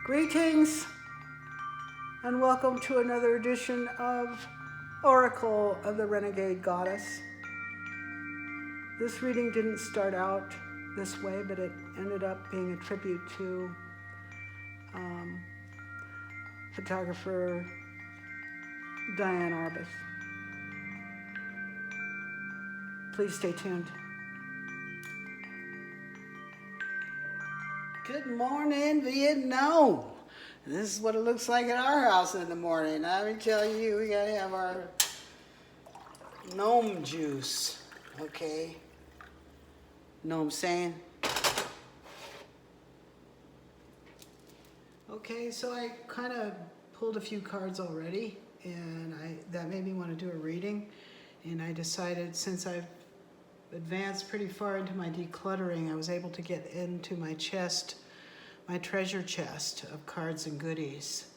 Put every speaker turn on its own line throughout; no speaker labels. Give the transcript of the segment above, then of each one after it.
Greetings and welcome to another edition of Oracle of the Renegade Goddess. This reading didn't start out this way, but it ended up being a tribute to photographer Diane Arbus. Please stay tuned. Good morning, Vietnam. This is what it looks like at our house in the morning. Let me tell you, we gotta have our gnome juice, okay? Know what I'm saying? Okay, so I kind of pulled a few cards already, and that made me want to do a reading. And I decided, since I've advanced pretty far into my decluttering, I was able to get into my chest, my treasure chest of cards and goodies.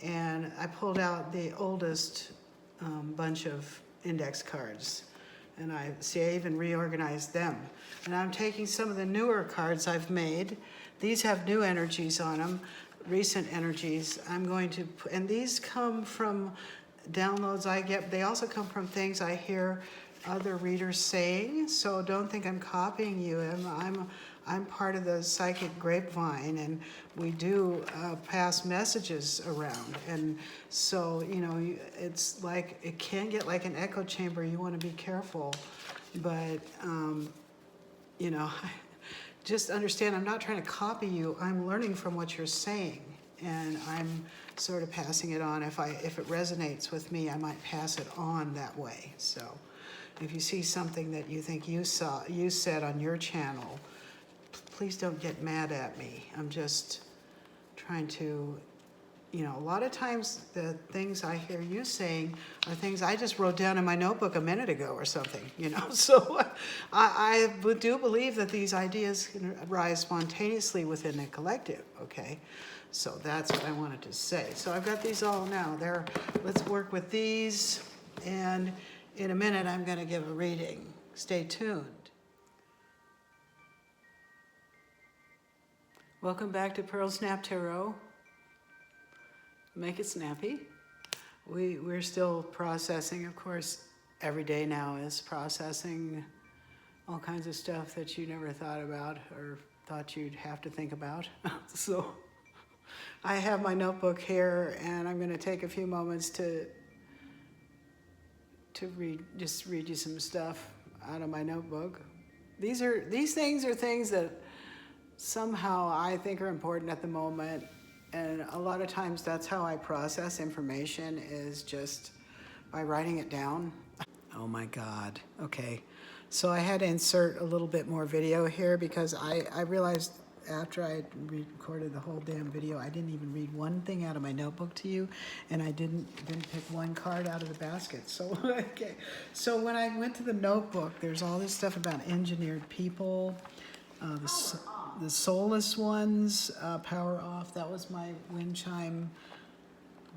And I pulled out the oldest bunch of index cards. And I even reorganized them. And I'm taking some of the newer cards I've made. These have new energies on them, recent energies. I'm going to, and these come from downloads I get. They also come from things I hear other readers saying. So don't think I'm copying you. I'm part of the psychic grapevine, and we do pass messages around. And so, you know, it's like, it can get like an echo chamber. You want to be careful. But, you know, just understand, I'm not trying to copy you. I'm learning from what you're saying, and I'm sort of passing it on. If it resonates with me, I might pass it on that way. So if you see something that you think you said on your channel, please don't get mad at me. I'm just trying to, you know, a lot of times the things I hear you saying are things I just wrote down in my notebook a minute ago or something, you know. So I do believe that these ideas can arise spontaneously within a collective, okay? So that's what I wanted to say. So I've got these all now. Let's work with these, and in a minute I'm going to give a reading. Stay tuned. Welcome back to Pearl Snap Tarot. Make it snappy. We're still processing, of course. Every day now is processing all kinds of stuff that you never thought about or thought you'd have to think about. So I have my notebook here, and I'm going to take a few moments to read you some stuff out of my notebook. These things are things that somehow I think are important at the moment, and a lot of times that's how I process information, is just by writing it down. Oh my God. Okay. So I had to insert a little bit more video here because I realized after I recorded the whole damn video, I didn't even read one thing out of my notebook to you, and I didn't pick one card out of the basket. So, okay. So when I went to the notebook, there's all this stuff about engineered people, the soulless ones, power off. That was my wind chime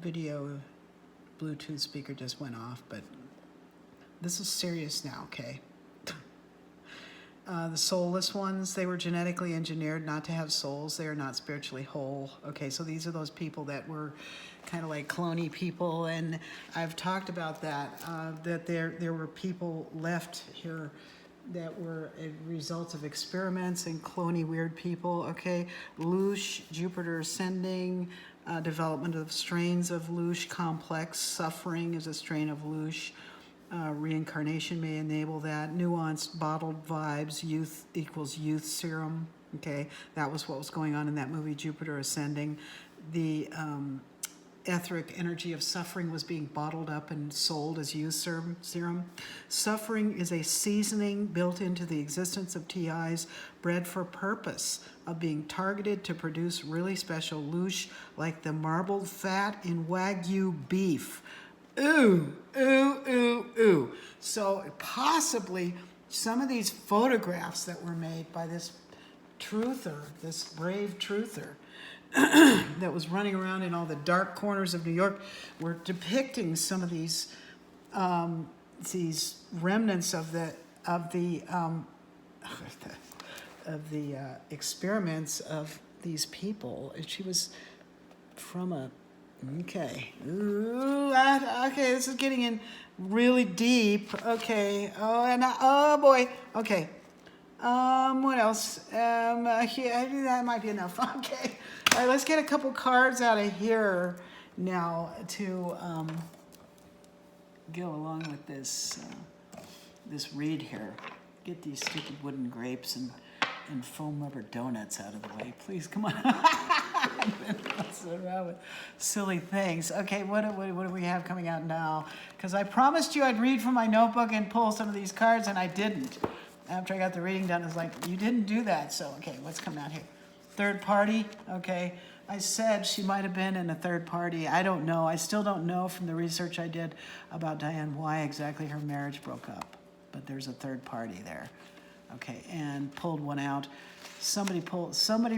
video. Bluetooth speaker just went off, but this is serious now, okay? The soulless ones, they were genetically engineered not to have souls. They are not spiritually whole. Okay, so these are those people that were kind of like cloney people, and I've talked about that, that there were people left here that were a result of experiments and cloney weird people, okay? Loosh, Jupiter ascending, development of strains of Loosh complex, suffering is a strain of Loosh. Reincarnation may enable that. Nuanced bottled vibes, youth equals youth serum, okay? That was what was going on in that movie, Jupiter Ascending. The etheric energy of suffering was being bottled up and sold as youth serum. Suffering is a seasoning built into the existence of TIs, bred for purpose of being targeted to produce really special Loosh, like the marbled fat in Wagyu beef. Ooh, ooh, ooh, ooh. So possibly some of these photographs that were made by this truther, this brave truther, that was running around in all the dark corners of New York, were depicting some of these remnants of the experiments of these people. And she was from a, okay. Ooh, okay, this is getting in really deep. Okay. Oh, and oh boy. Okay. What else? Here, that might be enough. Okay. All right, let's get a couple cards out of here now to go along with this this read here. Get these stupid wooden grapes and foam rubber donuts out of the way. Please, come on. What's around with silly things? Okay, what do we have coming out now? Because I promised you I'd read from my notebook and pull some of these cards, and I didn't. After I got the reading done, it's like, you didn't do that. So, okay, what's coming out here? Third party, okay. I said she might have been in a third party. I don't know. I still don't know from the research I did about Diane why exactly her marriage broke up. But there's a third party there. Okay, and pulled one out. Somebody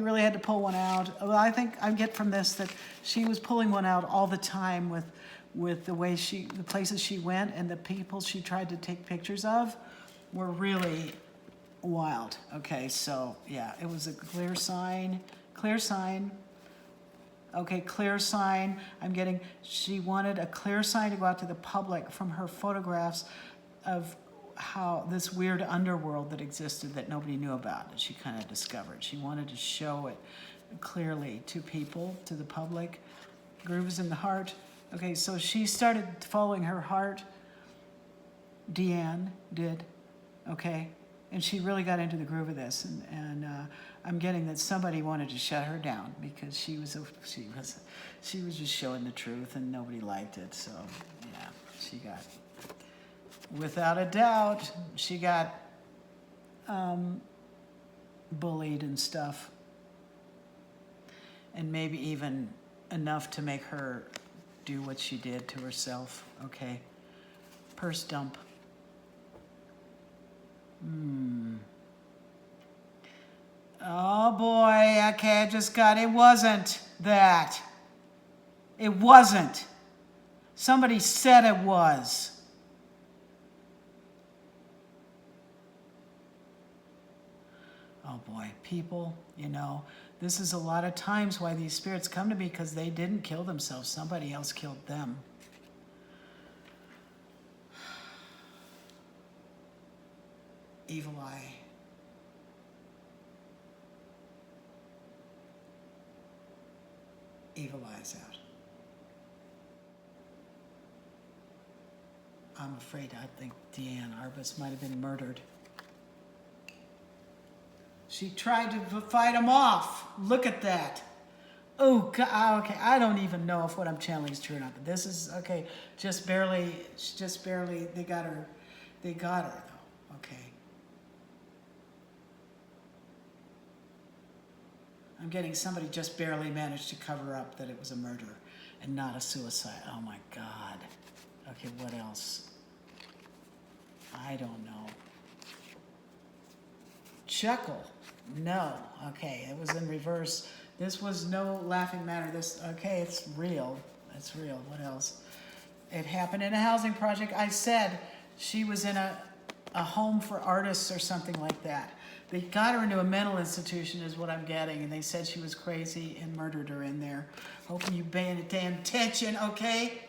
really had to pull one out. Well, I think I get from this that she was pulling one out all the time with the way the places she went and the people she tried to take pictures of were really wild. Okay, so yeah, it was a clear sign. Okay, clear sign. I'm getting, she wanted a clear sign to go out to the public from her photographs of how this weird underworld that existed that nobody knew about, that she kind of discovered. She wanted to show it clearly to people, to the public. Grooves in the heart. Okay, so she started following her heart. Deanne did. Okay, and she really got into the groove of this, and I'm getting that somebody wanted to shut her down because she was just showing the truth and nobody liked it. So yeah, she got, without a doubt, she got bullied and stuff, and maybe even enough to make her do what she did to herself. Okay, purse dump. Oh boy, okay, I just got, it wasn't that. It wasn't. Somebody said it was. Oh boy, people, you know, this is a lot of times why these spirits come to me, because they didn't kill themselves. Somebody else killed them. Evil eye. Evil eye's out. I'm afraid I think Diane Arbus might have been murdered. She tried to fight him off. Look at that. Oh, God, okay, I don't even know if what I'm channeling is true or not, but this is, okay, just barely, they got her though, okay. I'm getting somebody just barely managed to cover up that it was a murder and not a suicide. Oh my God. Okay, what else? I don't know. Chuckle. No. Okay, it was in reverse. This was no laughing matter. This, okay, it's real. It's real. What else? It happened in a housing project. I said she was in a home for artists or something like that. They got her into a mental institution is what I'm getting, and they said she was crazy and murdered her in there. Hoping you pay damn attention, okay?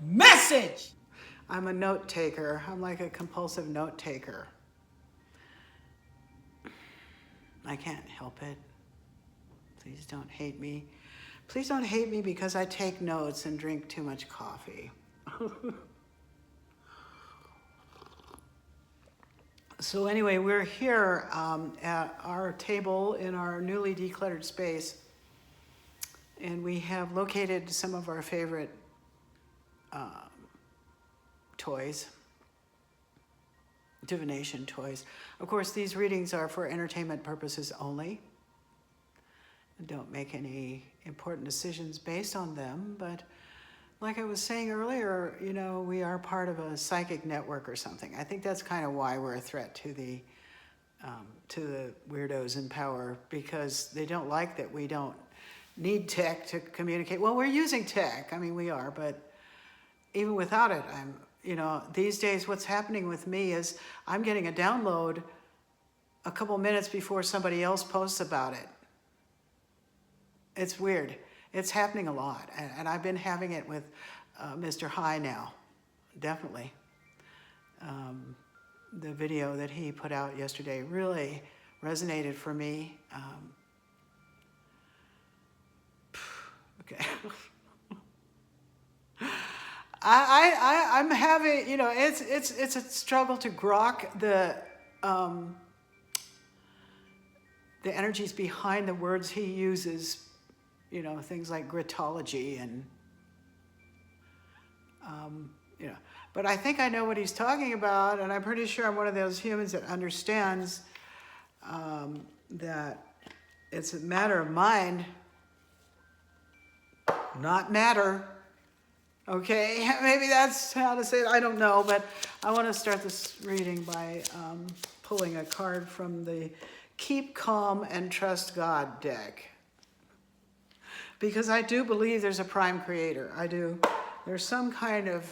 Message! I'm a note taker. I'm like a compulsive note taker. I can't help it. Please don't hate me. Please don't hate me because I take notes and drink too much coffee. So anyway, we're here at our table in our newly decluttered space, and we have located some of our favorite toys, divination toys. Of course, these readings are for entertainment purposes only. Don't make any important decisions based on them, but like I was saying earlier, you know, we are part of a psychic network or something. I think that's kind of why we're a threat to the weirdos in power, because they don't like that we don't need tech to communicate. Well, we're using tech. I mean, we are, but even without it, you know, these days what's happening with me is I'm getting a download a couple minutes before somebody else posts about it. It's weird. It's happening a lot. And I've been having it with Mr. High now, definitely. The video that he put out yesterday really resonated for me. Okay. I'm having, you know, it's a struggle to grok the energies behind the words he uses, you know, things like gritology and, you know, but I think I know what he's talking about, and I'm pretty sure I'm one of those humans that understands that it's a matter of mind, not matter. Okay, maybe that's how to say it. I don't know, but I want to start this reading by pulling a card from the Keep Calm and Trust God deck. Because I do believe there's a prime creator. I do. There's some kind of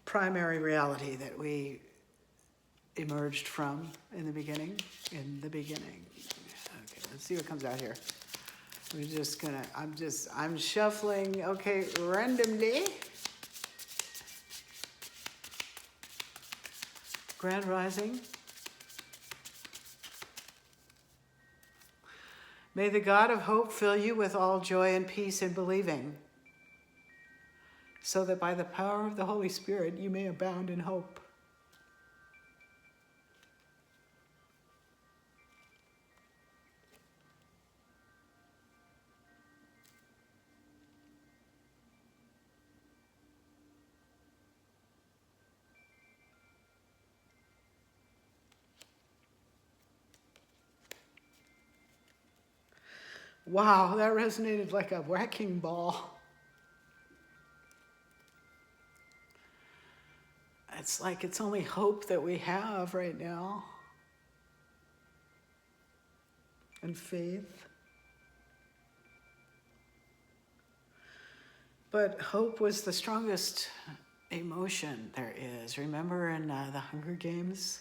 primary reality that we emerged from in the beginning. Okay, let's see what comes out here. We're just gonna, I'm shuffling, okay, randomly. Grand Rising. May the God of hope fill you with all joy and peace in believing, so that by the power of the Holy Spirit you may abound in hope. Wow, that resonated like a whacking ball. It's like it's only hope that we have right now. And faith. But hope was the strongest emotion there is. Remember in the Hunger Games?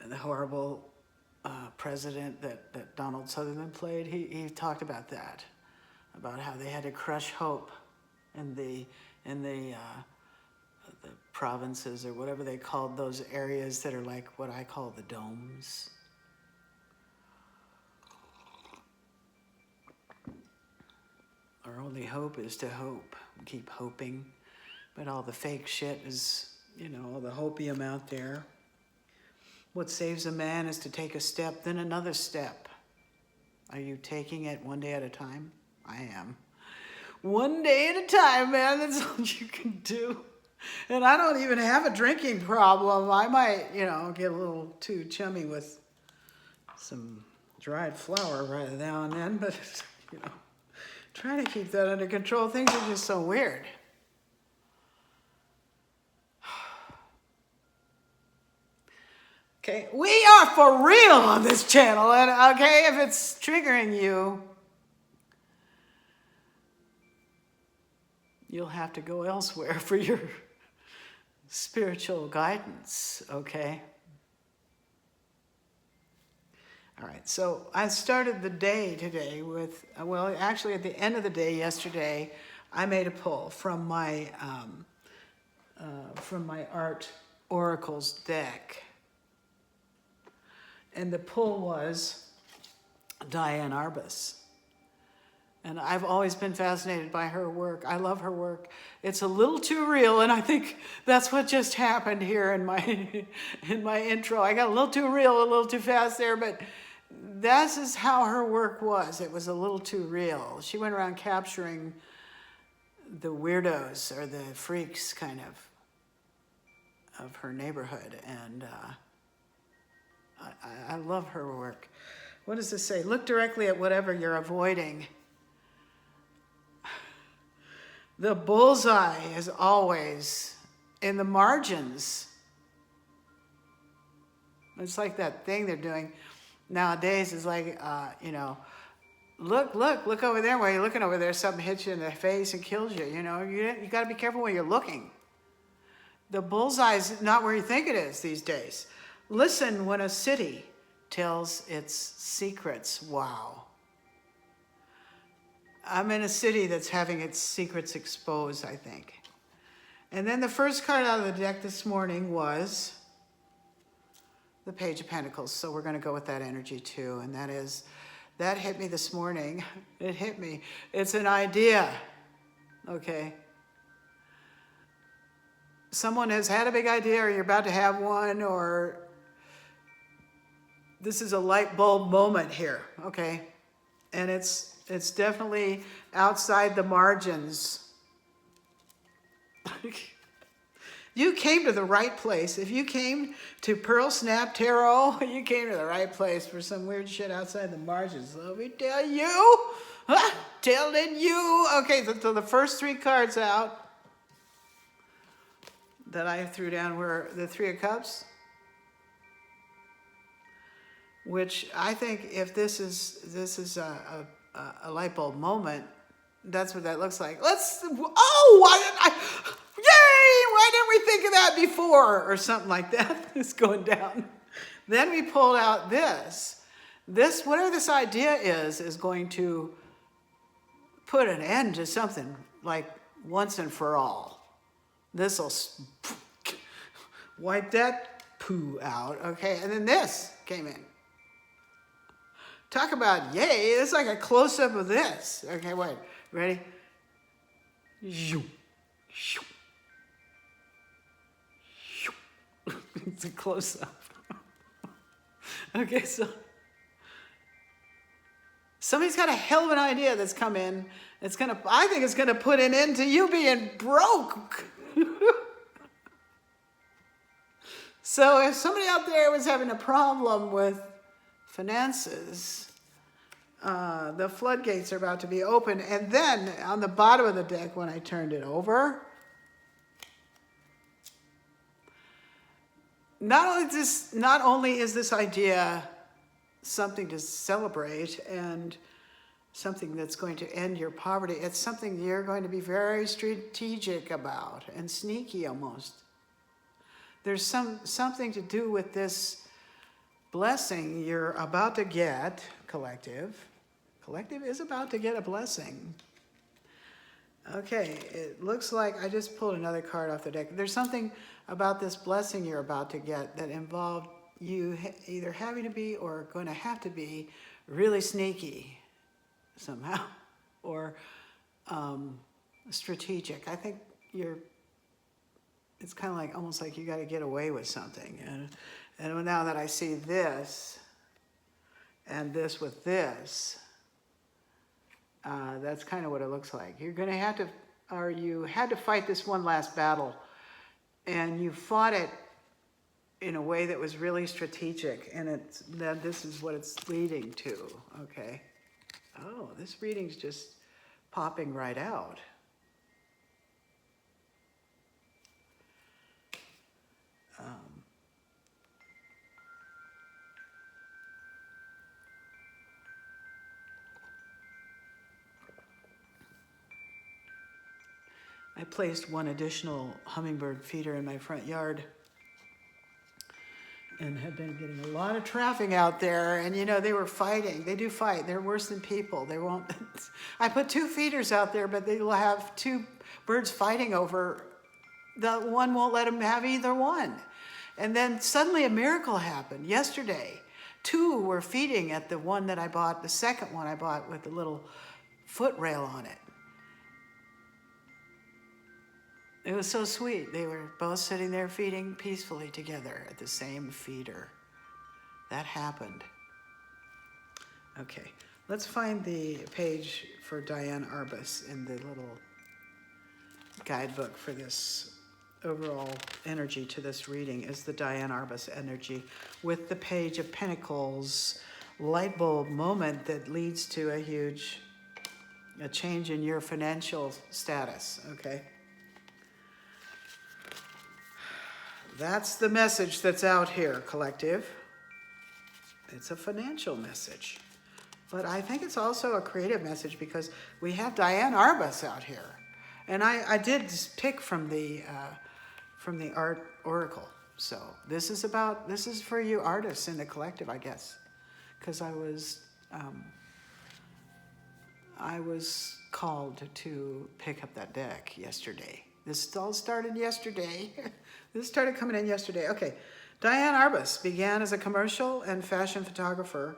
The horrible president that Donald Sutherland played, he talked about that, about how they had to crush hope in the provinces, or whatever they called those areas that are like what I call the domes. Our only hope is to hope. We keep hoping, but all the fake shit is, you know, all the hopium out there. What saves a man is to take a step, then another step. Are you taking it one day at a time? I am. One day at a time, man. That's all you can do. And I don't even have a drinking problem. I might, you know, get a little too chummy with some dried flour right now and then, but, you know, trying to keep that under control. Things are just so weird. Okay, we are for real on this channel, and okay, if it's triggering you, you'll have to go elsewhere for your spiritual guidance, okay? All right, so I started the day today with, well, actually at the end of the day yesterday, I made a pull from my Art Oracles deck. And the pull was Diane Arbus. And I've always been fascinated by her work. I love her work. It's a little too real, and I think that's what just happened here in my intro. I got a little too real, a little too fast there, but this is how her work was. It was a little too real. She went around capturing the weirdos or the freaks kind of her neighborhood, and I love her work. What does this say? Look directly at whatever you're avoiding. The bullseye is always in the margins. It's like that thing they're doing nowadays is like, you know, look over there. While you're looking over there, something hits you in the face and kills you. You know, you got to be careful where you're looking. The bullseye is not where you think it is these days. Listen when a city tells its secrets. Wow. I'm in a city that's having its secrets exposed, I think. And then the first card out of the deck this morning was the Page of Pentacles. So we're going to go with that energy too. And that hit me this morning. It hit me. It's an idea. Okay. Someone has had a big idea, or you're about to have one, or this is a light bulb moment here. Okay. And it's definitely outside the margins. You came to the right place. If you came to Pearl Snap Tarot, you came to the right place for some weird shit outside the margins. Let me tell you. Telling you. Okay, so the first three cards out that I threw down were the Three of Cups, which I think if this is a light bulb moment, that's what that looks like. Why didn't we think of that before? Or something like that. It's going down. Then we pulled out this. Whatever this idea is going to put an end to something like once and for all. This'll wipe that poo out, okay? And then this came in. Talk about yay, it's like a close-up of this. Okay, wait, ready? It's a close-up. Okay, so somebody's got a hell of an idea that's come in. I think it's gonna put an end to you being broke. So if somebody out there was having a problem with finances, the floodgates are about to be open. And then on the bottom of the deck, when I turned it over, not only is this idea something to celebrate and something that's going to end your poverty, it's something you're going to be very strategic about and sneaky almost. There's something to do with this blessing you're about to get, collective. Collective is about to get a blessing. Okay, it looks like I just pulled another card off the deck. There's something about this blessing you're about to get that involved you either having to be or going to have to be really sneaky somehow, or strategic. I think it's kind of like almost like you got to get away with something. And now that I see this and this with this, that's kind of what it looks like. You're going to have to, or you had to fight this one last battle, and you fought it in a way that was really strategic, and this is what it's leading to, okay? Oh, this reading's just popping right out. I placed one additional hummingbird feeder in my front yard and have been getting a lot of traffic out there. And, they were fighting. They do fight. They're worse than people. They won't. I put 2 feeders out there, but they will have 2 birds fighting over. The one won't let them have either one. And then suddenly a miracle happened. Yesterday, 2 were feeding at the one that I bought, the second one I bought with the little foot rail on it. It was so sweet. They were both sitting there feeding peacefully together at the same feeder. That happened. Okay, let's find the page for Diane Arbus in the little guidebook for this overall energy to this reading is the Diane Arbus energy with the Page of Pentacles light bulb moment that leads to a change in your financial status, okay? That's the message that's out here, collective. It's a financial message. But I think it's also a creative message because we have Diane Arbus out here. And I did just pick from the Art Oracle. So this is for you artists in the collective, I guess. because I was called to pick up that deck yesterday. This all started yesterday. This started coming in yesterday. Okay. Diane Arbus began as a commercial and fashion photographer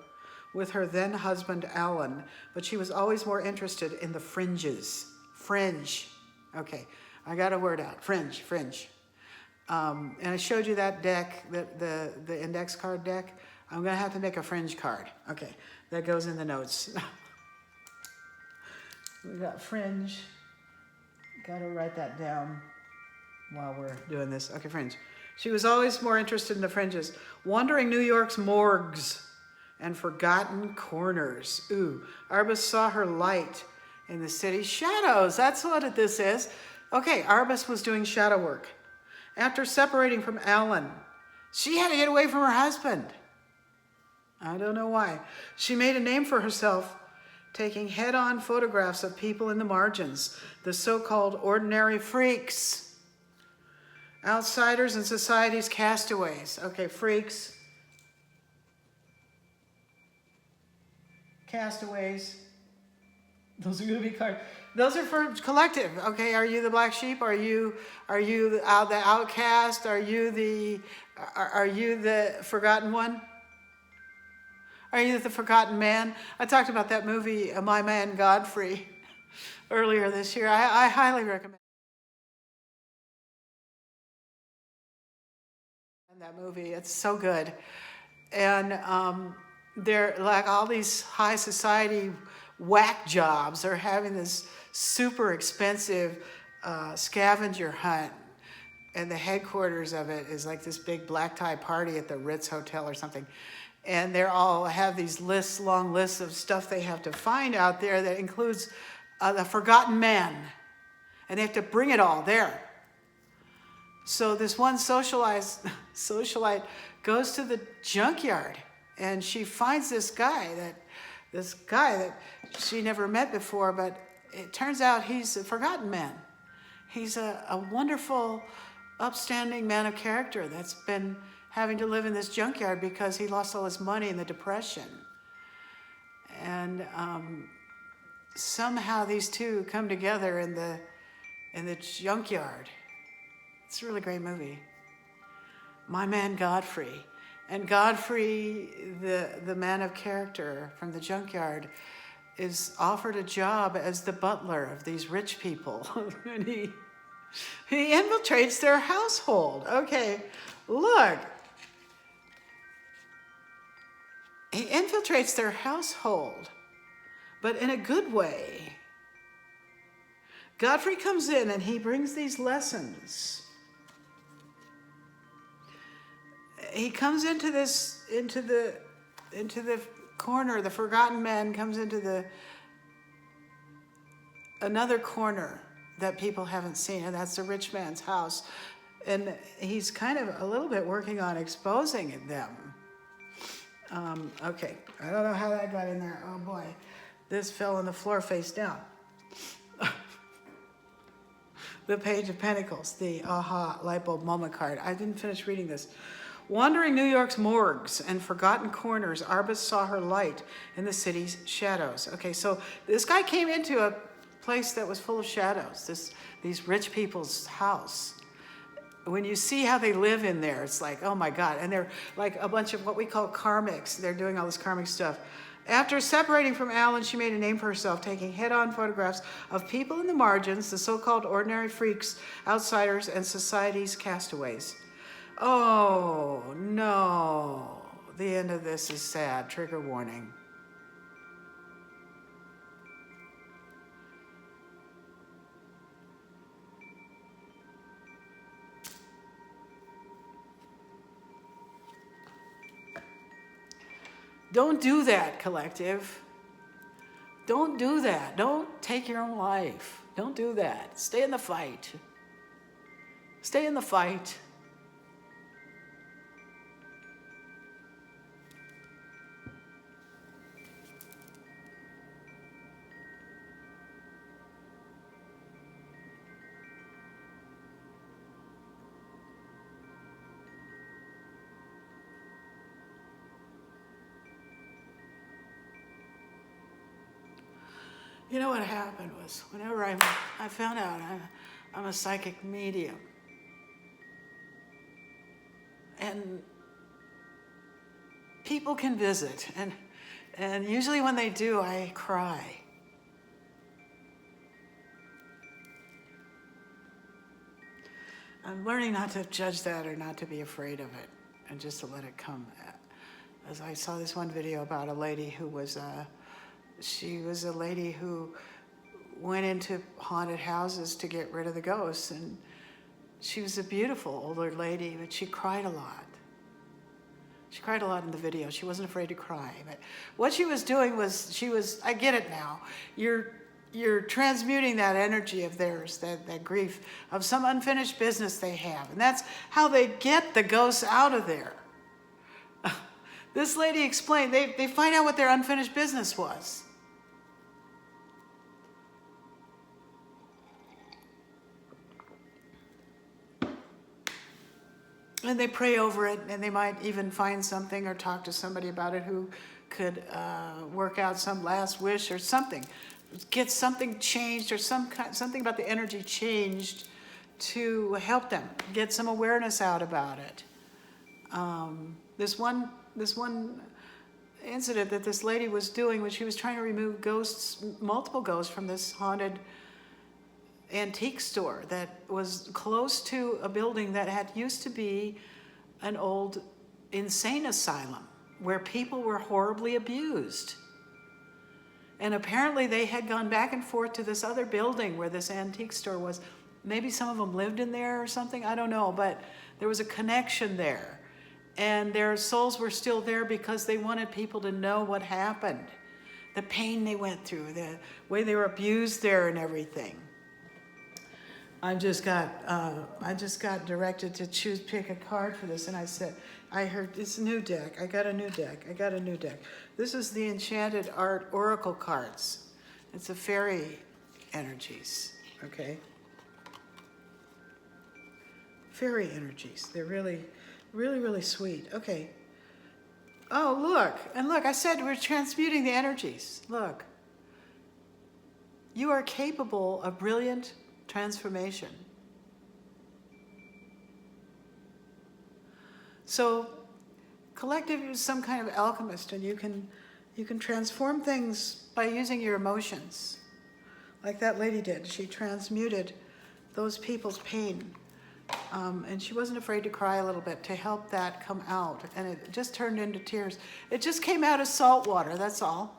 with her then husband, Alan, but she was always more interested in the fringes. Fringe. Okay. I got a word out. Fringe. And I showed you that deck, the index card deck. I'm going to have to make a fringe card. Okay. That goes in the notes. We got fringe. Got to write that down while we're doing this. Okay, fringe. She was always more interested in the fringes. Wandering New York's morgues and forgotten corners. Ooh, Arbus saw her light in the city's shadows. That's what this is. Okay, Arbus was doing shadow work. After separating from Alan, she had to get away from her husband. I don't know why. She made a name for herself taking head-on photographs of people in the margins, the so-called ordinary freaks, outsiders and society's castaways. Okay, freaks, castaways. Those are going to be cards. Those are for collective. Okay, are you the black sheep? Are you the outcast? Are you the forgotten one? Are you the forgotten man? I talked about that movie, My Man Godfrey, earlier this year. I highly recommend that movie. It's so good. And they're like all these high society whack jobs are having this super expensive scavenger hunt. And the headquarters of it is like this big black tie party at the Ritz Hotel or something. And they all have these lists, long lists of stuff they have to find out there that includes the forgotten man. And they have to bring it all there. So this one socialite goes to the junkyard and she finds this guy that she never met before, but it turns out he's a forgotten man. He's a wonderful, upstanding man of character that's been having to live in this junkyard because he lost all his money in the Depression. And somehow these two come together in the junkyard. It's a really great movie. My Man Godfrey. And Godfrey, the man of character from the junkyard, is offered a job as the butler of these rich people. And he infiltrates their household. Okay, look. He infiltrates their household, but in a good way. Godfrey comes in and he brings these lessons. He comes into the corner. The forgotten man comes into another corner that people haven't seen, and that's the rich man's house. And he's kind of a little bit working on exposing them. Okay, I don't know how that got in there. Oh boy, this fell on the floor face down. The Page of Pentacles, the aha light bulb moment card. I didn't finish reading this. Wandering New York's morgues and forgotten corners, Arbus saw her light in the city's shadows. Okay, so this guy came into a place that was full of shadows, these rich people's house. When you see how they live in there, it's like, oh my God. And they're like a bunch of what we call karmics. They're doing all this karmic stuff. After separating from Alan, she made a name for herself, taking head-on photographs of people in the margins, the so-called ordinary freaks, outsiders, and society's castaways. Oh, no. The end of this is sad. Trigger warning. Don't do that, collective. Don't do that. Don't take your own life. Don't do that. Stay in the fight. Stay in the fight. You know what happened was, whenever I found out I'm a psychic medium, and people can visit, and usually when they do, I cry. I'm learning not to judge that or not to be afraid of it, and just to let it come. As I saw this one video about a lady who was she was a lady who went into haunted houses to get rid of the ghosts, and she was a beautiful older lady, but she cried a lot. She cried a lot in the video. She wasn't afraid to cry. But what she was doing was, I get it now. You're transmuting that energy of theirs, that grief, of some unfinished business they have. And that's how they get the ghosts out of there. This lady explained, they find out what their unfinished business was. And they pray over it, and they might even find something or talk to somebody about it who could work out some last wish or something. Get something changed or something about the energy changed to help them get some awareness out about it. This one incident that this lady was doing when she was trying to remove ghosts, multiple ghosts from this haunted antique store that was close to a building that had used to be an old insane asylum where people were horribly abused. And apparently they had gone back and forth to this other building where this antique store was. Maybe some of them lived in there or something, I don't know, but there was a connection there. And their souls were still there because they wanted people to know what happened, the pain they went through, the way they were abused there and everything. I just got directed to pick a card for this, and I said, I heard it's a new deck. I got a new deck. This is the Enchanted Art Oracle cards. It's the fairy energies, okay? Fairy energies. They're really, really, really sweet. Okay. Oh, look, I said we're transmuting the energies. Look. You are capable of brilliant transformation. So collective is some kind of alchemist, and you can transform things by using your emotions, like that lady did. She transmuted those people's pain, and she wasn't afraid to cry a little bit to help that come out, and it just turned into tears. It just came out as salt water, that's all.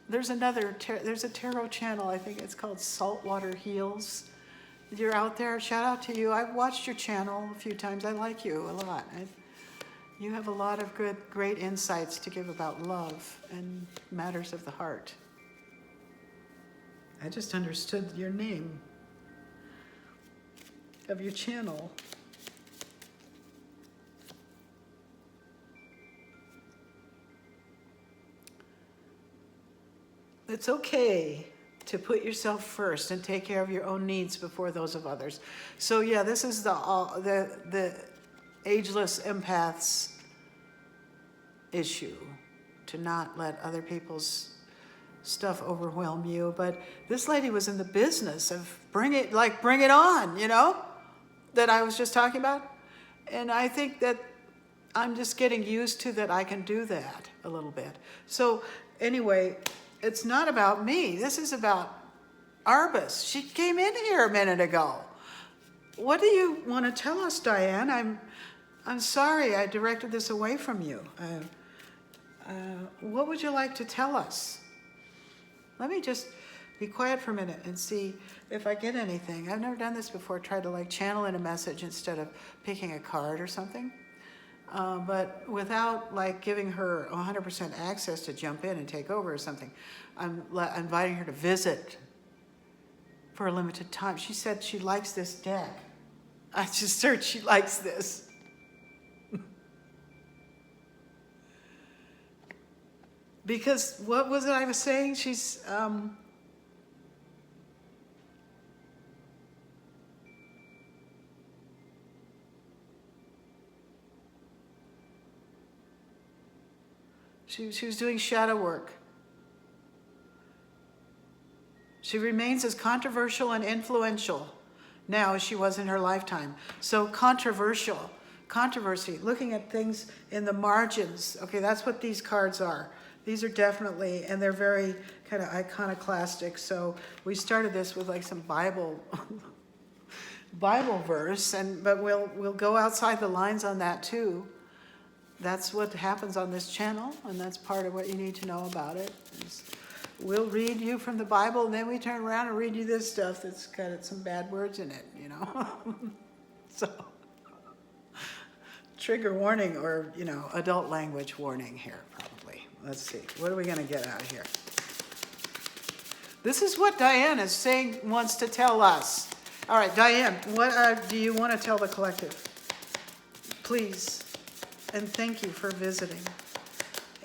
There's a tarot channel, I think it's called Saltwater Heals. If you're out there, shout out to you. I've watched your channel a few times. I like you a lot. You have a lot of great insights to give about love and matters of the heart. I just understood your name of your channel. It's okay to put yourself first and take care of your own needs before those of others. So yeah, this is the ageless empath's issue, to not let other people's stuff overwhelm you. But this lady was in the business of bring it on, you know, that I was just talking about. And I think that I'm just getting used to that I can do that a little bit. So anyway, it's not about me. This is about Arbus. She came in here a minute ago. What do you want to tell us, Diane? I'm sorry I directed this away from you. What would you like to tell us? Let me just be quiet for a minute and see if I get anything. I've never done this before, tried to channel in a message instead of picking a card or something. But without giving her 100% access to jump in and take over or something, I'm inviting her to visit for a limited time. She said she likes this deck. I just heard she likes this. Because what was it I was saying? She's she was doing shadow work. She remains as controversial and influential now as she was in her lifetime. So controversy, looking at things in the margins. Okay, that's what these cards are. These are definitely, and they're very kind of iconoclastic. So we started this with like some Bible verse, but we'll go outside the lines on that too. That's what happens on this channel, and that's part of what you need to know about it. We'll read you from the Bible, and then we turn around and read you this stuff that's got some bad words in it, you know. So, trigger warning, or, you know, adult language warning here, probably. Let's see. What are we going to get out of here? This is what Diane is saying, wants to tell us. All right, Diane, what do you want to tell the collective? Please. And thank you for visiting.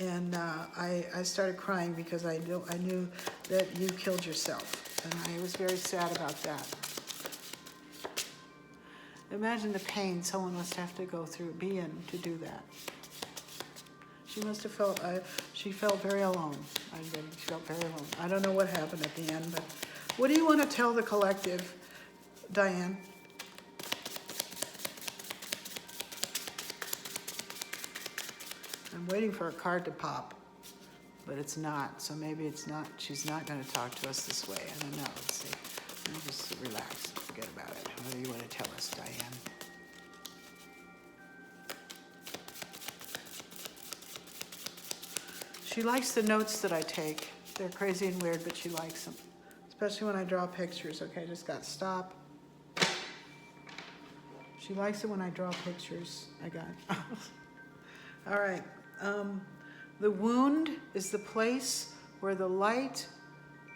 And I started crying because I knew that you killed yourself. And I was very sad about that. Imagine the pain someone must have to be in to do that. She must have felt, she felt very alone. She felt very alone. I don't know what happened at the end, but what do you want to tell the collective, Diane? I'm waiting for a card to pop, but it's not. So maybe it's not. She's not going to talk to us this way. I don't know. Let's see. Let me just relax. Forget about it. What do you want to tell us, Diane? She likes the notes that I take. They're crazy and weird, but she likes them. Especially when I draw pictures. Okay, I just got stop. She likes it when I draw pictures. I got it. All right. The wound is the place where the light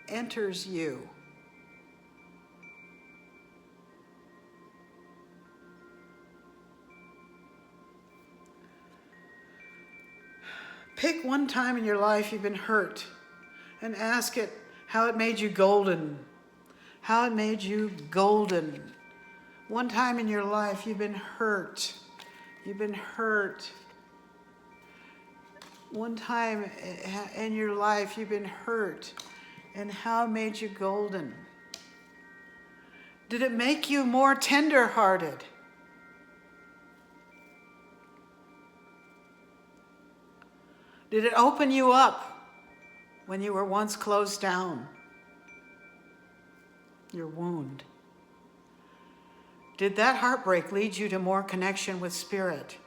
enters you. Pick one time in your life you've been hurt and ask it how it made you golden. How it made you golden. One time in your life you've been hurt. You've been hurt. One time in your life you've been hurt, and how it made you golden. Did it make you more tender-hearted? Did it open you up when you were once closed down? Your wound. Did that heartbreak lead you to more connection with spirit?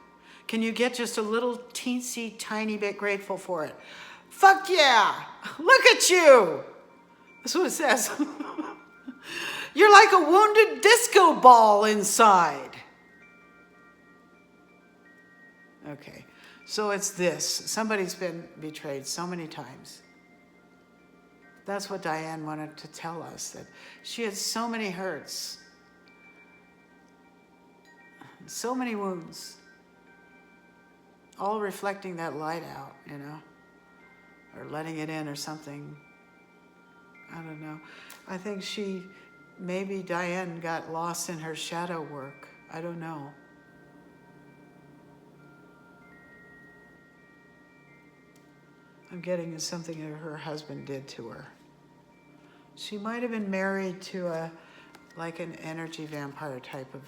Can you get just a little teensy tiny bit grateful for it? Fuck yeah! Look at you! That's what it says. You're like a wounded disco ball inside. Okay, so it's this. Somebody's been betrayed so many times. That's what Diane wanted to tell us, that she had so many hurts, so many wounds. All reflecting that light out, you know, or letting it in or something. I don't know. I think maybe Diane got lost in her shadow work. I don't know. I'm getting at something that her husband did to her. She might have been married to like an energy vampire type of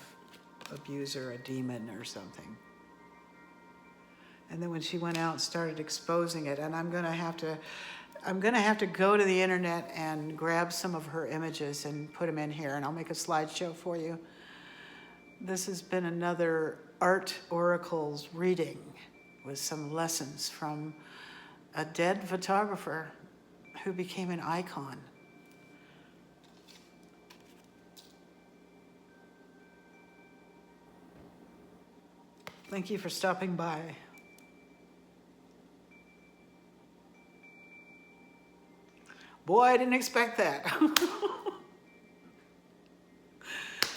abuser, a demon or something. And then when she went out and started exposing it, and I'm gonna have to go to the internet and grab some of her images and put them in here, and I'll make a slideshow for you. This has been another Art Oracles reading with some lessons from a dead photographer who became an icon. Thank you for stopping by. Boy, I didn't expect that.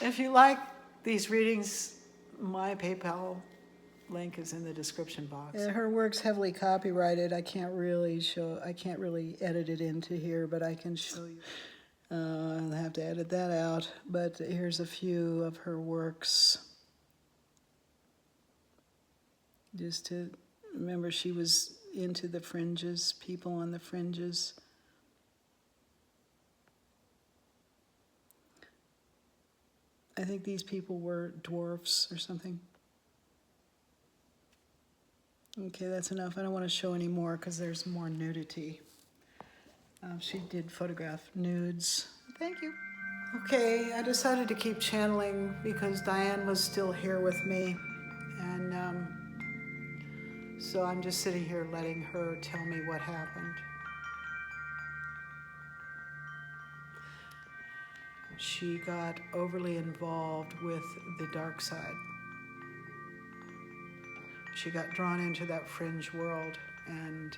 If you like these readings, my PayPal link is in the description box. And her work's heavily copyrighted. I can't really edit it into here, but I can show you. I'll have to edit that out. But here's a few of her works. Just to remember, she was into the fringes, people on the fringes. I think these people were dwarfs or something. Okay, that's enough. I don't want to show any more because there's more nudity. She did photograph nudes. Thank you. Okay, I decided to keep channeling because Diane was still here with me. And so I'm just sitting here letting her tell me what happened. She got overly involved with the dark side. She got drawn into that fringe world and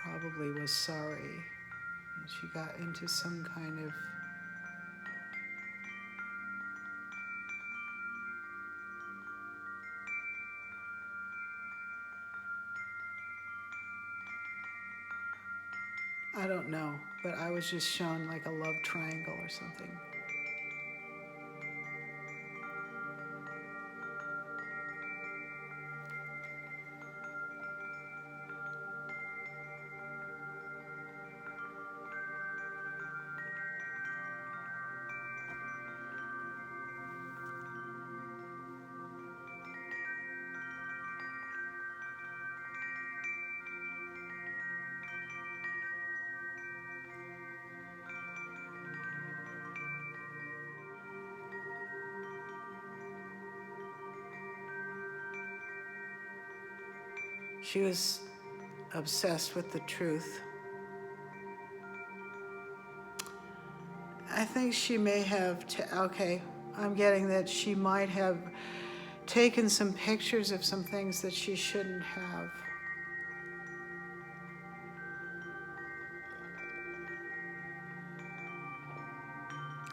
probably was sorry. And she got into some kind of I don't know, but I was just shown like a love triangle or something. She was obsessed with the truth. I think she may have, okay, I'm getting that she might have taken some pictures of some things that she shouldn't have.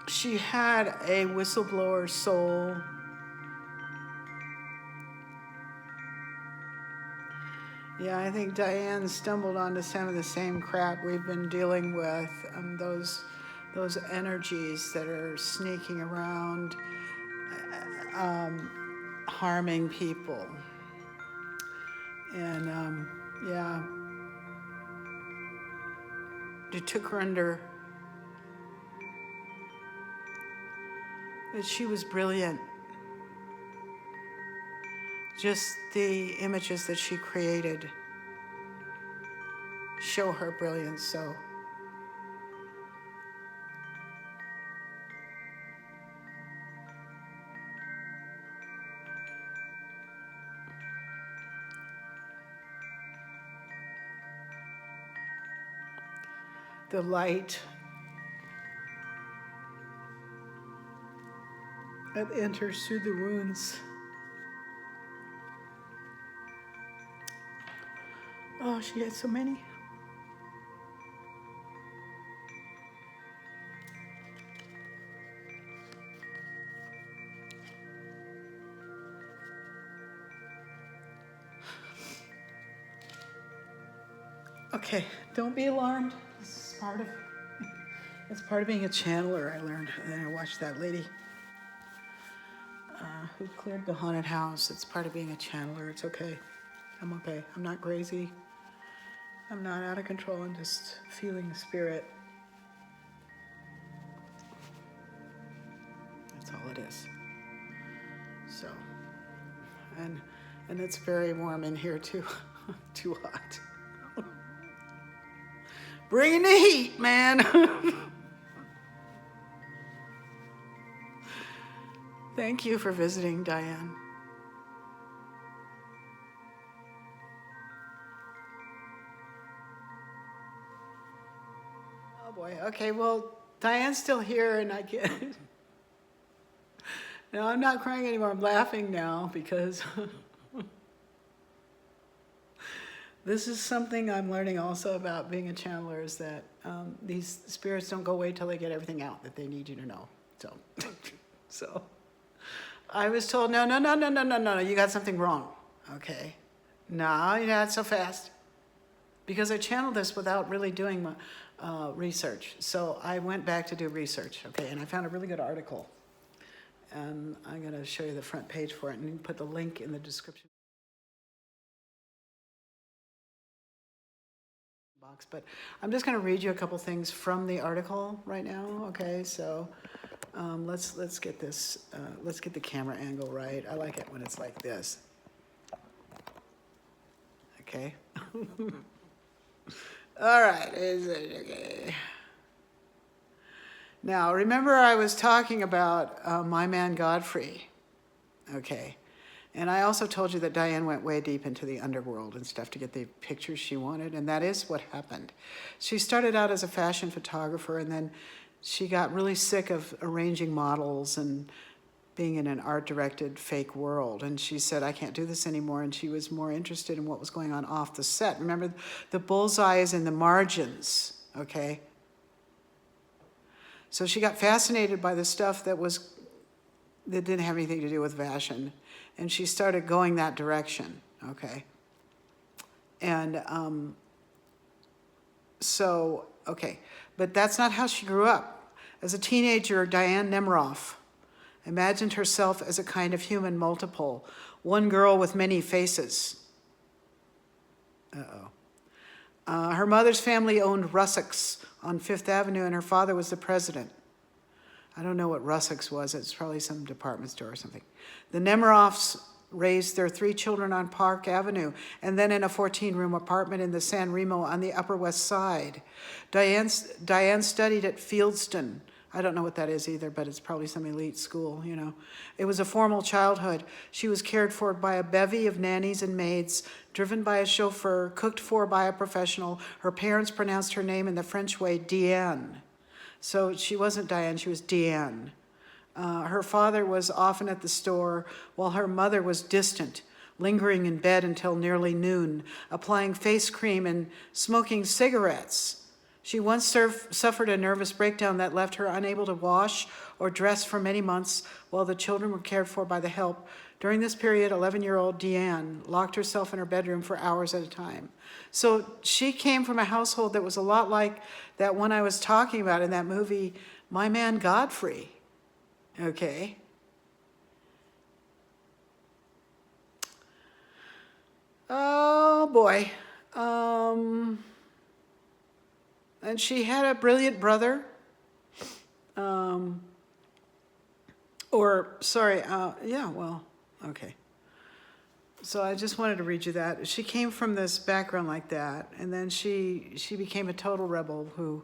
She had a whistleblower soul. Yeah, I think Diane stumbled onto some of the same crap we've been dealing with. Those energies that are sneaking around, harming people. And yeah, it took her under. But she was brilliant. Just the images that she created show her brilliance. So the light that enters through the wounds. Oh, she had so many. Okay, don't be alarmed. This is it's part of being a channeler, I learned. And then I watched that lady who cleared the haunted house. It's part of being a channeler. It's okay. I'm okay. I'm not crazy. I'm not out of control. I'm just feeling the spirit. That's all it is. So, and it's very warm in here too. Too hot. Bringing the heat, man. Thank you for visiting, Diane. Oh boy. Okay, well, Diane's still here and I get No, I'm not crying anymore. I'm laughing now because this is something I'm learning also about being a channeler, is that these spirits don't go away till they get everything out that they need you to know. So I was told, no, you got something wrong. Okay. No, you're not so fast. Because I channeled this without really doing my research. So I went back to do research, okay, and I found a really good article. And I'm going to show you the front page for it and put the link in the description box. But I'm just going to read you a couple things from the article right now, okay? So Let's get this, let's get the camera angle right. I like it when it's like this. Okay. All right, is it okay? Now, remember I was talking about My Man Godfrey, okay? And I also told you that Diane went way deep into the underworld and stuff to get the pictures she wanted, and that is what happened. She started out as a fashion photographer, and then she got really sick of arranging models and being in an art-directed fake world, and she said, I can't do this anymore, and she was more interested in what was going on off the set. Remember, the bullseye is in the margins, okay? So she got fascinated by the stuff that didn't have anything to do with fashion, and she started going that direction, okay? And okay, but that's not how she grew up. As a teenager, Diane Nemiroff imagined herself as a kind of human multiple, one girl with many faces. Her mother's family owned Russack's on Fifth Avenue, and her father was the president. I don't know what Russack's was. It's probably some department store or something. The Nemiroffs raised their 3 children on Park Avenue and then in a 14-room apartment in the San Remo on the Upper West Side. Diane studied at Fieldston. I don't know what that is either, but it's probably some elite school, you know. It was a formal childhood. She was cared for by a bevy of nannies and maids, driven by a chauffeur, cooked for by a professional. Her parents pronounced her name in the French way, Diane. So she wasn't Diane, she was Diane. Her father was often at the store, while her mother was distant, lingering in bed until nearly noon, applying face cream and smoking cigarettes. She once suffered a nervous breakdown that left her unable to wash or dress for many months while the children were cared for by the help. During this period, 11-year-old Diane locked herself in her bedroom for hours at a time. So she came from a household that was a lot like that one I was talking about in that movie, My Man Godfrey. Okay. Oh boy. And she had a brilliant brother. Okay. So I just wanted to read you that. She came from this background like that, and then she became a total rebel who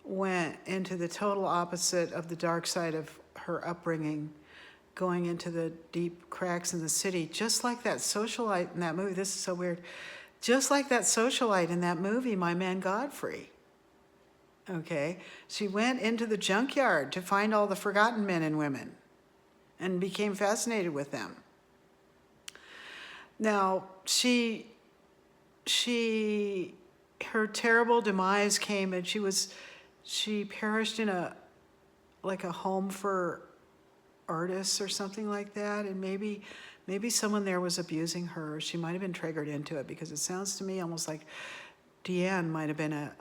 went into the total opposite of the dark side of her upbringing, going into the deep cracks in the city, just like that socialite in that movie. This is so weird. Just like that socialite in that movie, My Man Godfrey. Okay, she went into the junkyard to find all the forgotten men and women and became fascinated with them. Now, her terrible demise came, and she perished in a home for artists or something like that, and maybe someone there was abusing her. She might have been triggered into it, because it sounds to me almost like Diane might have been a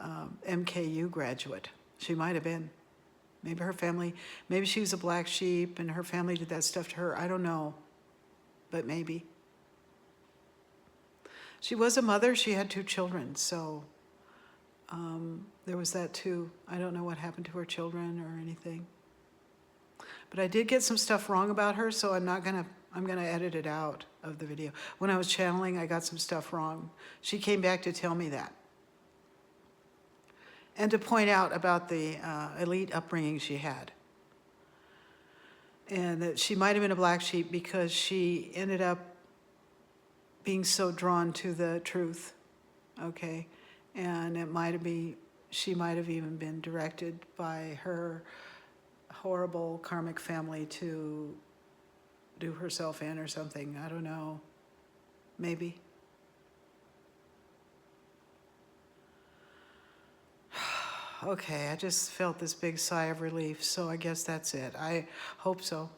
MKU graduate. She might have been. Maybe her family, maybe she was a black sheep and her family did that stuff to her. I don't know, but maybe. She was a mother. She had 2 children, so there was that too. I don't know what happened to her children or anything. But I did get some stuff wrong about her, so I'm gonna edit it out of the video. When I was channeling, I got some stuff wrong. She came back to tell me that. And to point out about the elite upbringing she had. And that she might have been a black sheep because she ended up being so drawn to the truth, okay? And she might have even been directed by her horrible karmic family to do herself in or something. I don't know, maybe. Okay, I just felt this big sigh of relief, so I guess that's it. I hope so.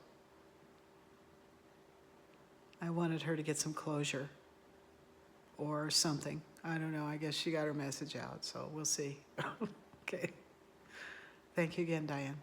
I wanted her to get some closure or something. I don't know, I guess she got her message out, so we'll see. Okay. Thank you again, Diane.